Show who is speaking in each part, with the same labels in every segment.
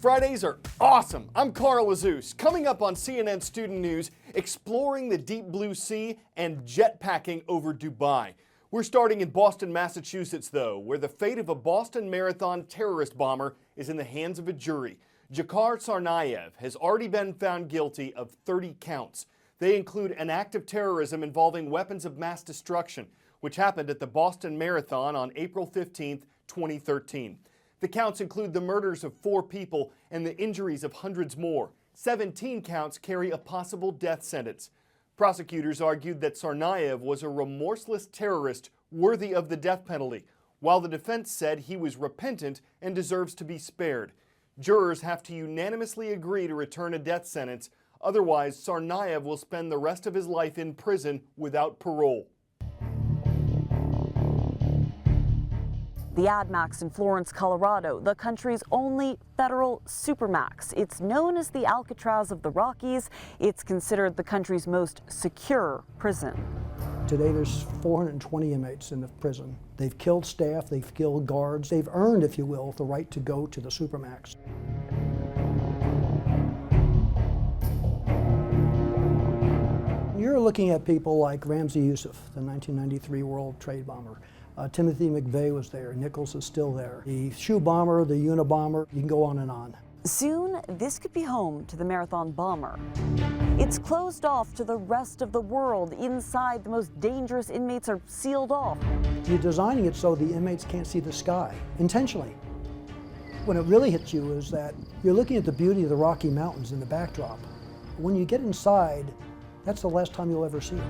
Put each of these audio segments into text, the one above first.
Speaker 1: Fridays are awesome. I'm Carl Azus. Coming up on CNN Student News, exploring the deep blue sea and jetpacking over Dubai. We're starting in Boston, Massachusetts, though, where the fate of a Boston Marathon terrorist bomber is in the hands of a jury. Dzhokhar Tsarnaev has already been found guilty of 30 counts. They include an act of terrorism involving weapons of mass destruction, which happened at the Boston Marathon on April 15, 2013. The counts include the murders of 4 people and the injuries of hundreds more. 17 counts carry a possible death sentence. Prosecutors argued that Tsarnaev was a remorseless terrorist worthy of the death penalty, while the defense said he was repentant and deserves to be spared. Jurors have to unanimously agree to return a death sentence. Otherwise, Tsarnaev will spend the rest of his life in prison without parole.
Speaker 2: The AdMax in Florence, Colorado, the country's only federal supermax. It's known as the Alcatraz of the Rockies. It's considered the country's most secure prison.
Speaker 3: Today there's 420 inmates in the prison. They've killed staff, they've killed guards. They've earned, if you will, the right to go to the supermax. You're looking at people like Ramzi Yousef, the 1993 World Trade Bomber. Timothy McVeigh was there. Nichols is still there. The shoe bomber, the Unabomber, you can go on and on.
Speaker 2: Soon, this could be home to the marathon bomber. It's closed off to the rest of the world. Inside, the most dangerous inmates are sealed off.
Speaker 3: You're designing it so the inmates can't see the sky, intentionally. When it really hits you is that you're looking at the beauty of the Rocky Mountains in the backdrop. When you get inside, that's the last time you'll ever see it.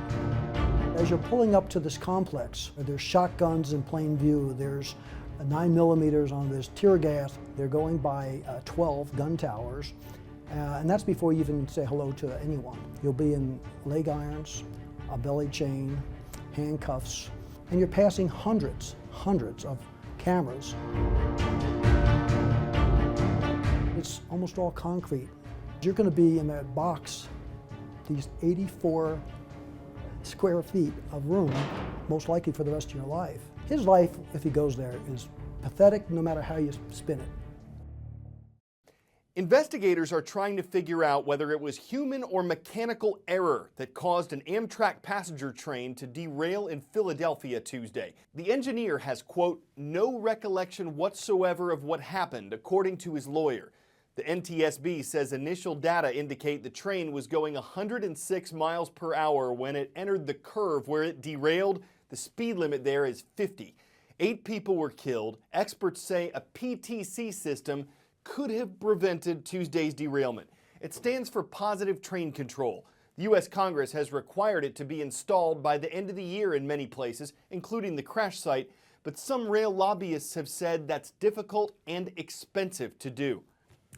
Speaker 3: As you're pulling up to this complex, there's shotguns in plain view, there's 9mm on this tear gas. They're going by 12 gun towers, and that's before you even say hello to anyone. You'll be in leg irons, a belly chain, handcuffs, and you're passing hundreds of cameras. It's almost all concrete. You're going to be in that box, these 84 square feet of room, most likely for the rest of your life. His life, if he goes there, is pathetic no matter how you spin it.
Speaker 1: Investigators are trying to figure out whether it was human or mechanical error that caused an Amtrak passenger train to derail in Philadelphia Tuesday. The engineer has, quote, no recollection whatsoever of what happened, according to his lawyer. The NTSB says initial data indicate the train was going 106 miles per hour when it entered the curve where it derailed. The speed limit there is 50. 8 people were killed. Experts say a PTC system could have prevented Tuesday's derailment. It stands for Positive Train Control. The U.S. Congress has required it to be installed by the end of the year in many places, including the crash site, but some rail lobbyists have said that's difficult and expensive to do.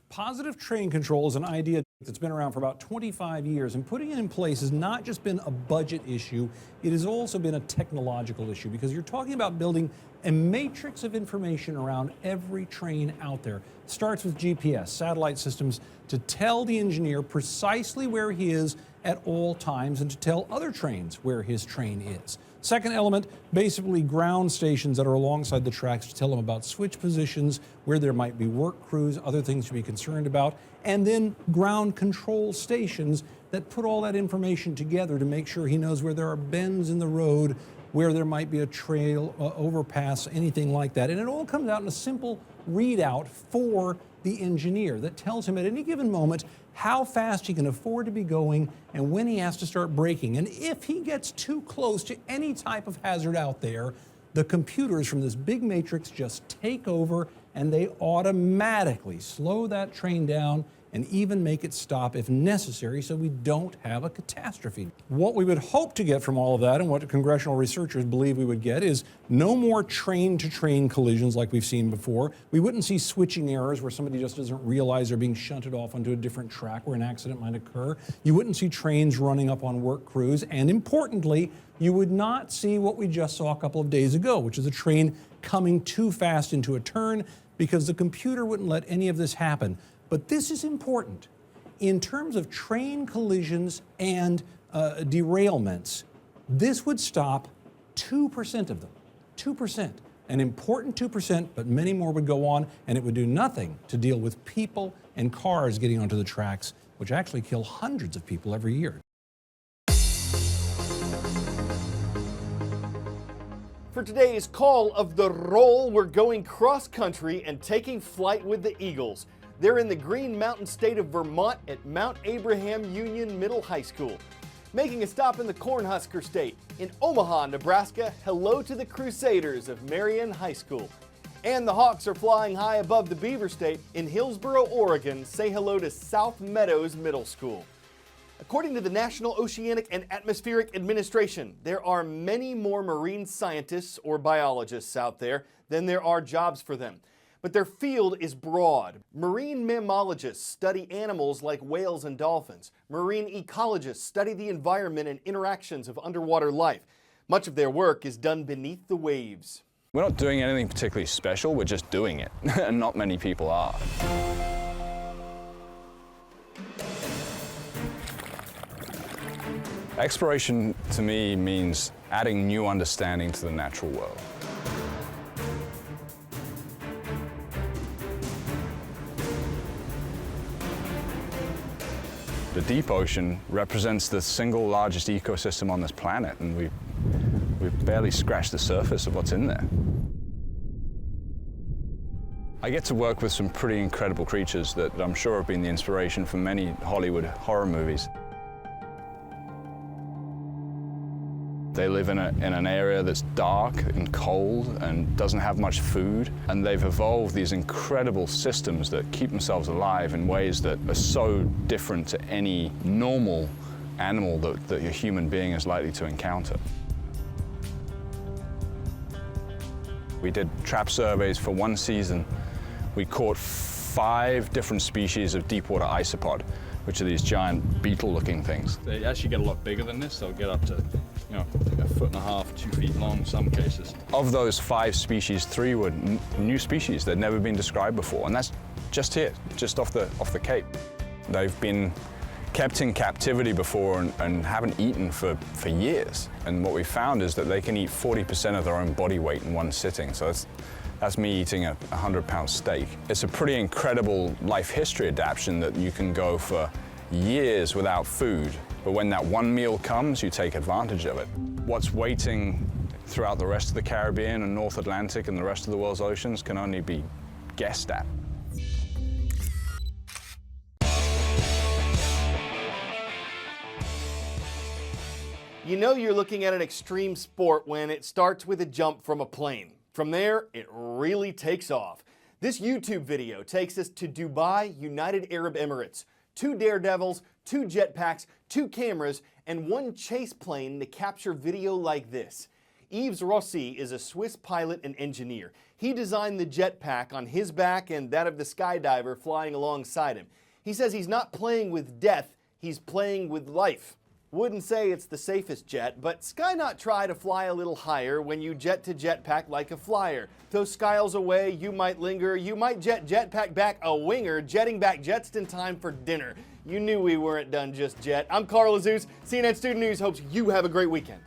Speaker 4: Positive train control is an idea that's been around for about 25 years, and putting it in place has not just been a budget issue, it has also been a technological issue, because you're talking about building a matrix of information around every train out there. It starts with GPS, satellite systems, to tell the engineer precisely where he is at all times and to tell other trains where his train is. Second element, basically ground stations that are alongside the tracks to tell them about switch positions, where there might be work crews, other things to be concerned about, and then ground control stations that put all that information together to make sure he knows where there are bends in the road, where there might be a trail, overpass, anything like that. And it all comes out in a simple readout for the engineer that tells him at any given moment how fast he can afford to be going and when he has to start braking. And if he gets too close to any type of hazard out there, the computers from this big matrix just take over and they automatically slow that train down and even make it stop if necessary so we don't have a catastrophe. What we would hope to get from all of that, and what congressional researchers believe we would get, is no more train-to-train collisions like we've seen before. We wouldn't see switching errors where somebody just doesn't realize they're being shunted off onto a different track where an accident might occur. You wouldn't see trains running up on work crews, and importantly, you would not see what we just saw a couple of days ago, which is a train coming too fast into a turn, because the computer wouldn't let any of this happen. But this is important. In terms of train collisions and derailments, this would stop 2% of them. 2%. An important 2%, but many more would go on, and it would do nothing to deal with people and cars getting onto the tracks, which actually kill hundreds of people every year.
Speaker 1: For today's Call of the Roll, we're going cross-country and taking flight with the Eagles. They're in the Green Mountain state of Vermont at Mount Abraham Union Middle High School. Making a stop in the Cornhusker State, in Omaha, Nebraska, hello to the Crusaders of Marion High School. And the Hawks are flying high above the Beaver State. In Hillsboro, Oregon, say hello to South Meadows Middle School. According to the National Oceanic and Atmospheric Administration, there are many more marine scientists or biologists out there than there are jobs for them. But their field is broad. Marine mammalogists study animals like whales and dolphins. Marine ecologists study the environment and interactions of underwater life. Much of their work is done beneath the waves.
Speaker 5: We're not doing anything particularly special, we're just doing it, and not many people are. Exploration to me means adding new understanding to the natural world. The deep ocean represents the single largest ecosystem on this planet, and we've barely scratched the surface of what's in there. I get to work with some pretty incredible creatures that I'm sure have been the inspiration for many Hollywood horror movies. They live in an area that's dark and cold and doesn't have much food, and they've evolved these incredible systems that keep themselves alive in ways that are so different to any normal animal that a human being is likely to encounter. We did trap surveys for one season. We caught 5 different species of deep water isopod, which are these giant beetle-looking things. They actually get a lot bigger than this. They'll get up to, 1.5 feet, 2 feet long in some cases. Of those 5 species, 3 were new species. They'd never been described before, and that's just here, just off the Cape. They've been kept in captivity before and haven't eaten for years. And what we found is that they can eat 40% of their own body weight in one sitting. So that's me eating a 100-pound steak. It's a pretty incredible life history adaptation that you can go for years without food, but when that one meal comes, you take advantage of it. What's waiting throughout the rest of the Caribbean and North Atlantic and the rest of the world's oceans can only be guessed at.
Speaker 1: You know you're looking at an extreme sport when it starts with a jump from a plane. From there, it really takes off. This YouTube video takes us to Dubai, United Arab Emirates. 2 daredevils, 2 jetpacks, 2 cameras, and 1 chase plane to capture video like this. Yves Rossi is a Swiss pilot and engineer. He designed the jetpack on his back and that of the skydiver flying alongside him. He says he's not playing with death, he's playing with life. Wouldn't say it's the safest jet, but sky not try to fly a little higher when you jet to jetpack like a flyer. Those skiles away, you might linger, you might jetpack back a winger, jetting back just in time for dinner. You knew we weren't done just yet. I'm Carl Azus. CNN Student News hopes you have a great weekend.